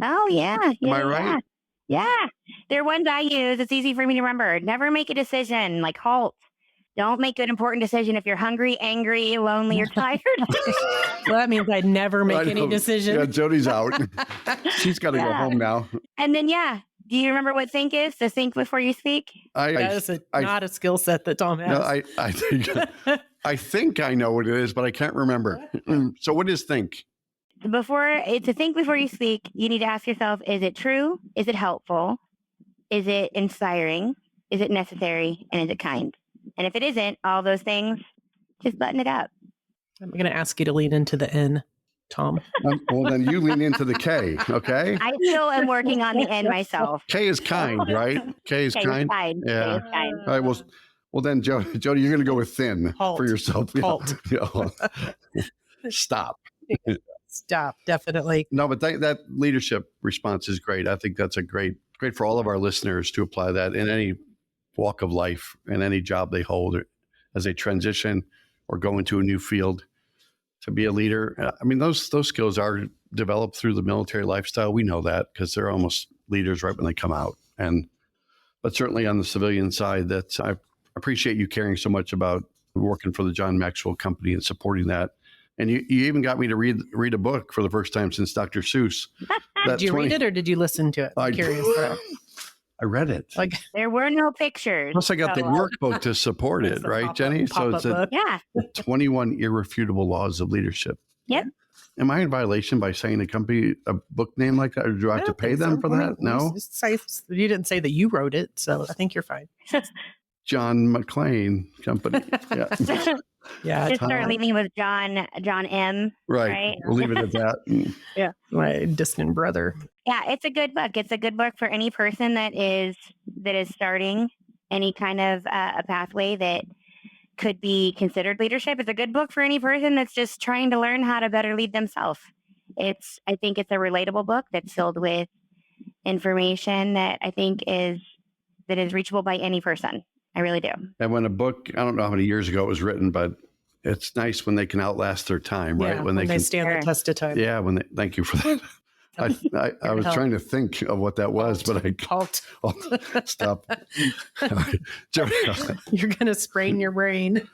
[SPEAKER 3] Oh, yeah.
[SPEAKER 1] Am I right?
[SPEAKER 3] Yeah. They're ones I use. It's easy for me to remember. Never make a decision like HALT. Don't make an important decision if you're hungry, angry, lonely, or tired.
[SPEAKER 2] Well, that means I'd never make any decision.
[SPEAKER 1] Yeah, Jodi's out. She's got to go home now.
[SPEAKER 3] And then, do you remember what think is? To think before you speak?
[SPEAKER 2] That is not a skill set that Tom has.
[SPEAKER 1] No, I think I know what it is, but I can't remember. So what is think?
[SPEAKER 3] To think before you speak, you need to ask yourself, is it true? Is it helpful? Is it inspiring? Is it necessary? And is it kind? And if it isn't, all those things, just button it up.
[SPEAKER 2] I'm going to ask you to lean into the N, Tom.
[SPEAKER 1] Well, then you lean into the K, okay?
[SPEAKER 3] I still am working on the N myself.
[SPEAKER 1] K is kind, right? K is kind?
[SPEAKER 3] K is kind.
[SPEAKER 1] Yeah.
[SPEAKER 3] K is kind.
[SPEAKER 1] All right, well, Well, then, Jodi, you're going to go with thin
[SPEAKER 2] Halt.
[SPEAKER 1] for yourself.
[SPEAKER 2] Halt.
[SPEAKER 1] Stop.
[SPEAKER 2] Stop. Definitely.
[SPEAKER 1] No, but that leadership response is great. I think that's great for all of our listeners to apply that in any walk of life and any job they hold as they transition or go into a new field. To be a leader, I mean, those skills are developed through the military lifestyle. We know that because they're almost leaders right when they come out. But certainly on the civilian side, that I appreciate you caring so much about working for the John Maxwell Company and supporting that. And you even got me to read a book for the first time since Dr. Seuss.
[SPEAKER 2] Did you read it or did you listen to it? I'm curious.
[SPEAKER 1] I read it.
[SPEAKER 3] There were no pictures.
[SPEAKER 1] Plus, I got the workbook to support it, right, Jenny? So it's 21 Irrefutable Laws of Leadership.
[SPEAKER 3] Yep.
[SPEAKER 1] Am I in violation by saying a book name like that, or do I have to pay them for that? No.
[SPEAKER 2] You didn't say that you wrote it, so I think you're fine.
[SPEAKER 1] John McClane Company. Yeah.
[SPEAKER 3] Yeah. Just start leaving with John M.
[SPEAKER 1] Right. We'll leave it at that.
[SPEAKER 2] Yeah. My distant brother.
[SPEAKER 3] Yeah, it's a good book. It's a good book for any person that is starting any kind of a pathway that could be considered leadership. It's a good book for any person that's just trying to learn how to better lead themselves. I think it's a relatable book that's filled with information that I think is reachable by any person. I really do.
[SPEAKER 1] And when a book, I don't know how many years ago it was written, but it's nice when they can outlast their time, right?
[SPEAKER 2] When they can stand the test of time.
[SPEAKER 1] Yeah. Thank you for that. I was trying to think of what that was, but I
[SPEAKER 2] halt.
[SPEAKER 1] Stop.
[SPEAKER 2] You're going to sprain your brain.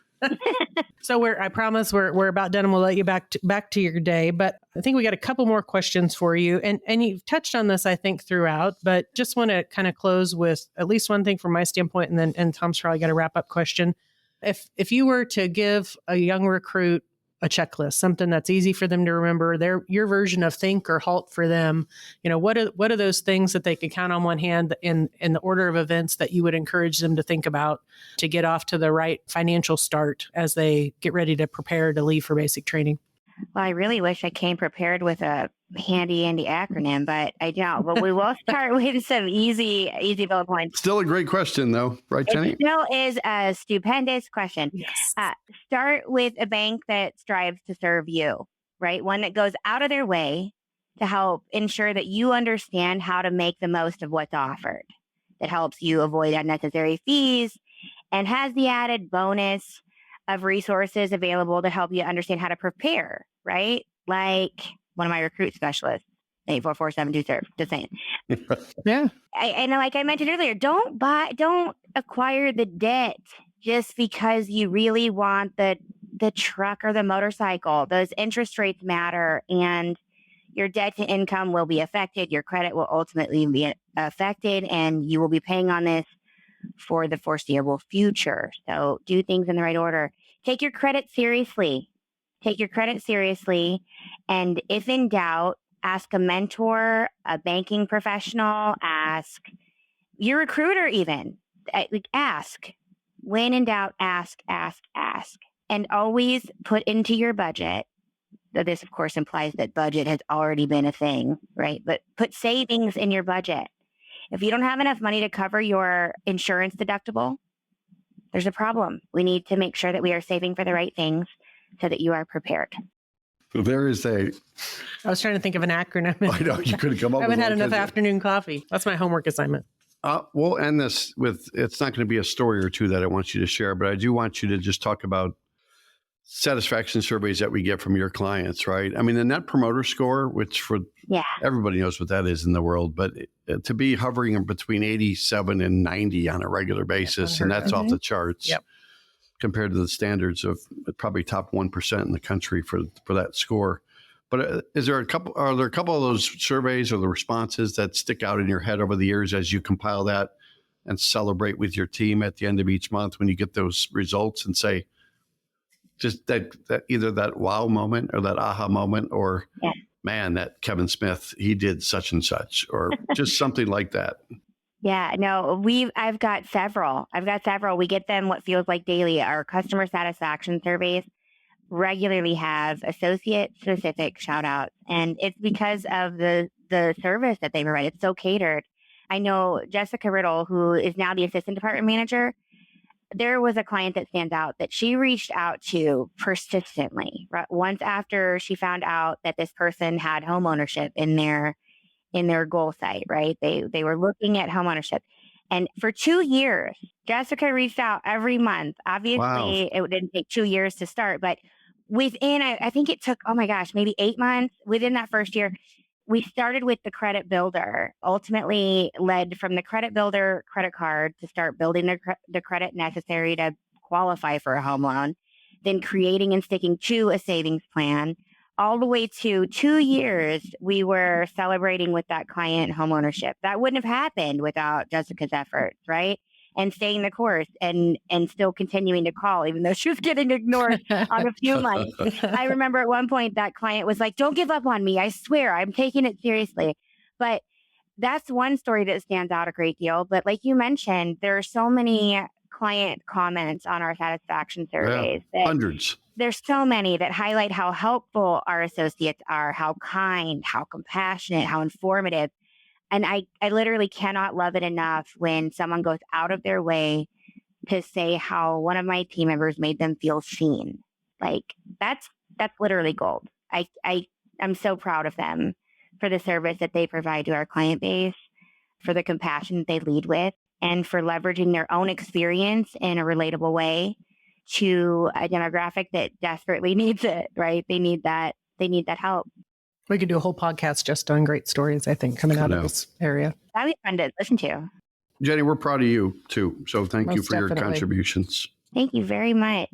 [SPEAKER 2] So I promise we're about done and we'll let you back to your day. But I think we got a couple more questions for you. And you've touched on this, I think, throughout, but just want to kind of close with at least one thing from my standpoint. And Tom's probably got a wrap up question. If you were to give a young recruit a checklist, something that's easy for them to remember, your version of think or halt for them, what are those things that they could count on one hand in the order of events that you would encourage them to think about to get off to the right financial start as they get ready to prepare to leave for basic training?
[SPEAKER 3] Well, I really wish I came prepared with a handy acronym, but I don't. But we will start with some easy bullet points.
[SPEAKER 1] Still a great question, though, right, Jenny?
[SPEAKER 3] It still is a stupendous question.
[SPEAKER 2] Yes.
[SPEAKER 3] Start with a bank that strives to serve you, right? One that goes out of their way to help ensure that you understand how to make the most of what's offered. That helps you avoid unnecessary fees and has the added bonus of resources available to help you understand how to prepare, right? Like one of my recruit specialists, 844-722-SERVE, just saying.
[SPEAKER 2] Yeah.
[SPEAKER 3] And like I mentioned earlier, don't acquire the debt just because you really want the truck or the motorcycle. Those interest rates matter, and your debt to income will be affected. Your credit will ultimately be affected, and you will be paying on this for the foreseeable future. So do things in the right order. Take your credit seriously. And if in doubt, ask a mentor, a banking professional, ask your recruiter even. Ask. When in doubt, ask. And always put into your budget. This, of course, implies that budget has already been a thing, right? But put savings in your budget. If you don't have enough money to cover your insurance deductible, there's a problem. We need to make sure that we are saving for the right things so that you are prepared.
[SPEAKER 1] There is
[SPEAKER 2] I was trying to think of an acronym.
[SPEAKER 1] I know, you could have come up with
[SPEAKER 2] I haven't had enough afternoon coffee. That's my homework assignment.
[SPEAKER 1] We'll end this with, it's not going to be a story or two that I want you to share, but I do want you to just talk about satisfaction surveys that we get from your clients, right? I mean, the Net Promoter Score, which everybody knows what that is in the world, but to be hovering between 87 and 90 on a regular basis, and that's off the charts compared to the standards of probably top 1% in the country for that score. But are there a couple of those surveys or the responses that stick out in your head over the years as you compile that and celebrate with your team at the end of each month when you get those results and say, just that either that wow moment or that aha moment or man, that Kevin Smith, he did such and such, or just something like that.
[SPEAKER 3] Yeah, no, I've got several. We get them what feels like daily. Our customer satisfaction surveys regularly have associate specific shout outs, and it's because of the service that they provide. It's so catered. I know Jessica Riddle, who is now the assistant department manager, there was a client that stands out that she reached out to persistently. Right? Once after she found out that this person had home ownership in their goal site, right? They were looking at home ownership. And for 2 years, Jessica reached out every month. Obviously, it didn't take 2 years to start, but within, I think it took, oh my gosh, maybe 8 months within that first year, we started with the credit builder, ultimately led from the credit builder credit card to start building the credit necessary to qualify for a home loan, then creating and sticking to a savings plan, all the way to 2 years, we were celebrating with that client homeownership. That wouldn't have happened without Jessica's efforts, right? And staying the course and still continuing to call, even though she was getting ignored on a few months. I remember at one point that client was like, "Don't give up on me. I swear, I'm taking it seriously." But that's one story that stands out a great deal. But like you mentioned, there are so many client comments on our satisfaction surveys.
[SPEAKER 1] Yeah, hundreds.
[SPEAKER 3] There's so many that highlight how helpful our associates are, how kind, how compassionate, how informative. And I literally cannot love it enough when someone goes out of their way to say how one of my team members made them feel seen. Like that's literally gold. I'm so proud of them for the service that they provide to our client base, for the compassion that they lead with, and for leveraging their own experience in a relatable way to a demographic that desperately needs it, right? They need that help.
[SPEAKER 2] We could do a whole podcast just on great stories, I think, coming out of this area.
[SPEAKER 3] That'd be fun to listen to.
[SPEAKER 1] Jenny, we're proud of you too. So thank you
[SPEAKER 2] Most
[SPEAKER 1] for your
[SPEAKER 2] definitely.
[SPEAKER 1] contributions.
[SPEAKER 3] Thank you very much.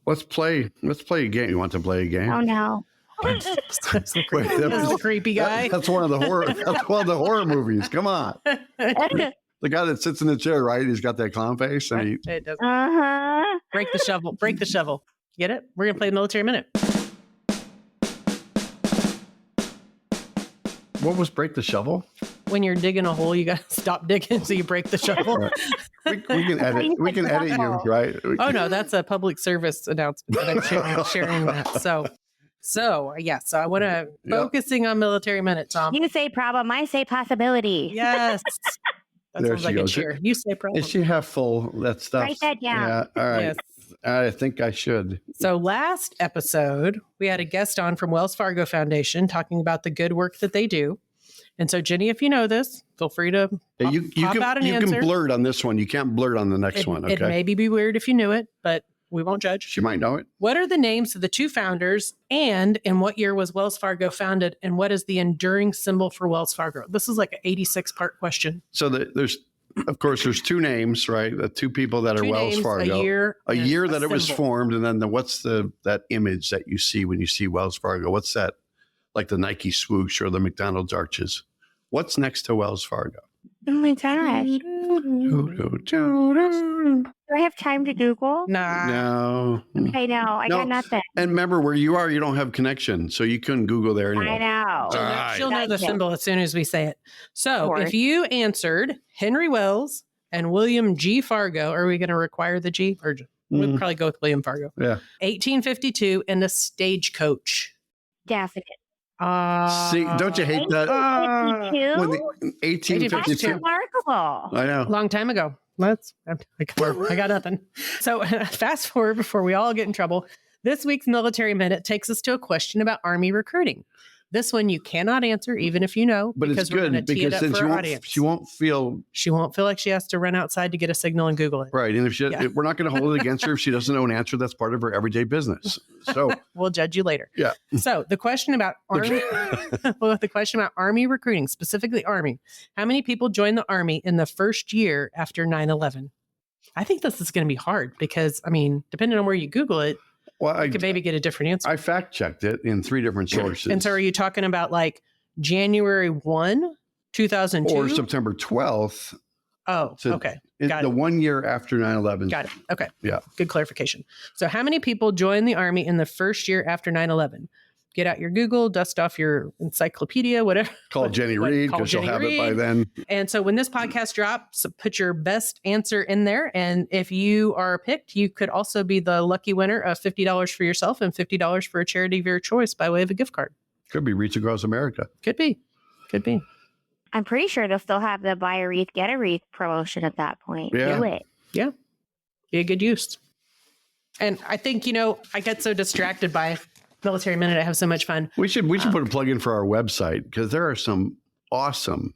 [SPEAKER 1] Let's play a game. You want to play a game?
[SPEAKER 3] Oh no.
[SPEAKER 2] That's the
[SPEAKER 1] Wait,
[SPEAKER 2] the creepy guy.
[SPEAKER 1] That's one of the horror. That's one of the horror movies. Come on, the guy that sits in the chair, right? He's got that clown face, and he.
[SPEAKER 2] It does.
[SPEAKER 3] Uh-huh.
[SPEAKER 2] Break the shovel. Break the shovel. Get it? We're going to play Military Minute.
[SPEAKER 1] What was break the shovel?
[SPEAKER 2] When you're digging a hole, you got to stop digging so you break the shovel.
[SPEAKER 1] We can edit. We can edit you, right?
[SPEAKER 2] Oh, no, that's a public service announcement that I'm sharing that. So I want to focusing on Military Minute, Tom.
[SPEAKER 3] You say problem, I say possibility.
[SPEAKER 2] Yes. That
[SPEAKER 1] There
[SPEAKER 2] sounds
[SPEAKER 1] she
[SPEAKER 2] like
[SPEAKER 1] goes.
[SPEAKER 2] a cheer. You say problem.
[SPEAKER 1] Is she half full? That stuff.
[SPEAKER 3] Write that down.
[SPEAKER 1] Yeah. All right.
[SPEAKER 2] Yes.
[SPEAKER 1] I think I should.
[SPEAKER 2] So last episode, we had a guest on from Wells Fargo Foundation talking about the good work that they do. And so, Jenny, if you know this, feel free to
[SPEAKER 1] Yeah, you can blurt on this one. You can't blurt on the next one. Okay.
[SPEAKER 2] It may be weird if you knew it, but we won't judge.
[SPEAKER 1] She might know it.
[SPEAKER 2] What are the names of the two founders, and in what year was Wells Fargo founded, and what is the enduring symbol for Wells Fargo? This is like an 86-part question.
[SPEAKER 1] So there's two names, right? The two people that
[SPEAKER 2] Two
[SPEAKER 1] are Wells
[SPEAKER 2] names,
[SPEAKER 1] Fargo.
[SPEAKER 2] a year
[SPEAKER 1] that it was
[SPEAKER 2] symbol.
[SPEAKER 1] formed, and then what's that image that you see when you see Wells Fargo? What's that? Like the Nike swoosh or the McDonald's arches. What's next to Wells Fargo?
[SPEAKER 3] Oh my gosh. Do I have time to Google?
[SPEAKER 2] Nah.
[SPEAKER 1] No.
[SPEAKER 3] I know. I got nothing.
[SPEAKER 1] And remember, where you are, you don't have connection, so you couldn't Google there anyway.
[SPEAKER 3] I know.
[SPEAKER 1] Right.
[SPEAKER 2] She'll know the symbol as soon as we say it. So
[SPEAKER 3] Of course.
[SPEAKER 2] if you answered Henry Wells and William G. Fargo, are we going to require the G? Or we'll probably go with William Fargo.
[SPEAKER 1] Yeah.
[SPEAKER 2] 1852 and the stagecoach.
[SPEAKER 3] Definite.
[SPEAKER 1] See, don't you hate that?
[SPEAKER 3] 1852?
[SPEAKER 1] When the 1852.
[SPEAKER 3] That's remarkable.
[SPEAKER 1] I know.
[SPEAKER 2] Long time ago. I got nothing. So fast forward before we all get in trouble. This week's Military Minute takes us to a question about Army recruiting. This one you cannot answer, even if you know,
[SPEAKER 1] But it's
[SPEAKER 2] we're gonna
[SPEAKER 1] good
[SPEAKER 2] tee it
[SPEAKER 1] because
[SPEAKER 2] up
[SPEAKER 1] then
[SPEAKER 2] for our audience.
[SPEAKER 1] she won't feel
[SPEAKER 2] She won't feel like she has to run outside to get a signal and Google it.
[SPEAKER 1] right. And if we're not going to hold it against her if she doesn't know an answer, that's part of her everyday business. So
[SPEAKER 2] We'll judge you later.
[SPEAKER 1] yeah.
[SPEAKER 2] So the question about Army, recruiting, specifically Army, how many people joined the Army in the first year after 9/11? I think this is going to be hard because, I mean, depending on where you Google it,
[SPEAKER 1] Well,
[SPEAKER 2] you could maybe get a different answer.
[SPEAKER 1] I fact checked it in 3 different sources.
[SPEAKER 2] And so are you talking about like January 1, 2002?
[SPEAKER 1] or September 12th.
[SPEAKER 2] Oh,
[SPEAKER 1] to-
[SPEAKER 2] okay.
[SPEAKER 1] It's
[SPEAKER 2] Got
[SPEAKER 1] the
[SPEAKER 2] it.
[SPEAKER 1] 1 year after 9/11.
[SPEAKER 2] Got it. Okay.
[SPEAKER 1] Yeah.
[SPEAKER 2] Good clarification. So how many people joined the Army in the first year after 9/11? Get out your Google, dust off your encyclopedia, whatever.
[SPEAKER 1] Call Jenni Reed
[SPEAKER 2] call
[SPEAKER 1] because she'll
[SPEAKER 2] Jenni
[SPEAKER 1] have it by
[SPEAKER 2] Reed.
[SPEAKER 1] then.
[SPEAKER 2] And so when this podcast drops, put your best answer in there. And if you are picked, you could also be the lucky winner of $50 for yourself and $50 for a charity of your choice by way of a gift card.
[SPEAKER 1] Could be Reach Across America.
[SPEAKER 2] Could be. Could be.
[SPEAKER 3] I'm pretty sure they'll still have the buy a wreath, get a wreath promotion at that point.
[SPEAKER 1] Yeah.
[SPEAKER 3] Do it.
[SPEAKER 2] Yeah. be a good use. And I think, I get so distracted by Military Minute. I have so much fun.
[SPEAKER 1] We should put a plug in for our website, because there are some awesome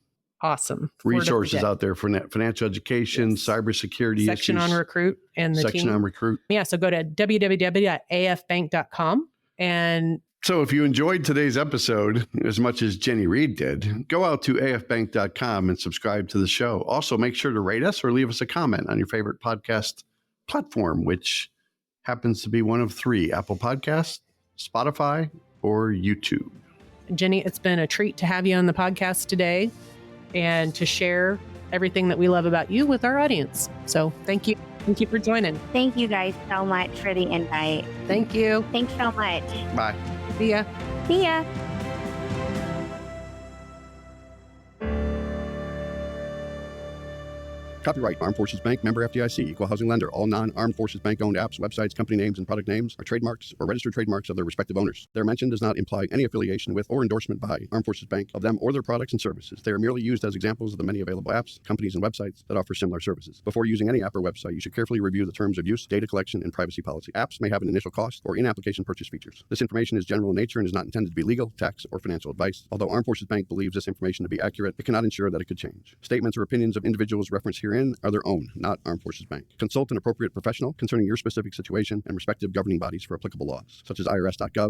[SPEAKER 1] resources out there for financial education, cybersecurity
[SPEAKER 2] section
[SPEAKER 1] issues.
[SPEAKER 2] On recruit and the
[SPEAKER 1] section
[SPEAKER 2] team.
[SPEAKER 1] On recruit.
[SPEAKER 2] Yeah. So go to www.afbank.com. And
[SPEAKER 1] so if you enjoyed today's episode as much as Jenni Reed did, go out to afbank.com and subscribe to the show. Also, make sure to rate us or leave us a comment on your favorite podcast platform, which happens to be one of 3: Apple Podcasts, Spotify, or YouTube.
[SPEAKER 2] Jenni, it's been a treat to have you on the podcast today and to share everything that we love about you with our audience. So thank you. Thank you for joining.
[SPEAKER 3] Thank you guys so much for the invite.
[SPEAKER 2] Thank you.
[SPEAKER 3] Thanks so much.
[SPEAKER 1] Bye.
[SPEAKER 2] See ya.
[SPEAKER 3] See ya.
[SPEAKER 1] Copyright Armed Forces Bank, member FDIC, equal housing lender. All non-Armed Forces Bank owned apps, websites, company names, and product names are trademarks or registered trademarks of their respective owners. Their mention does not imply any affiliation with or endorsement by Armed Forces Bank of them or their products and services. They are merely used as examples of the many available apps, companies, and websites that offer similar services. Before using any app or website, you should carefully review the terms of use, data collection, and privacy policy. Apps may have an initial cost or in-application purchase features. This information is general in nature and is not intended to be legal, tax, or financial advice. Although Armed Forces Bank believes this information to be accurate, it cannot ensure that it could change. Statements or opinions of individuals referenced herein are their own, not Armed Forces Bank. Consult an appropriate professional concerning your specific situation and respective governing bodies for applicable laws, such as irs.gov,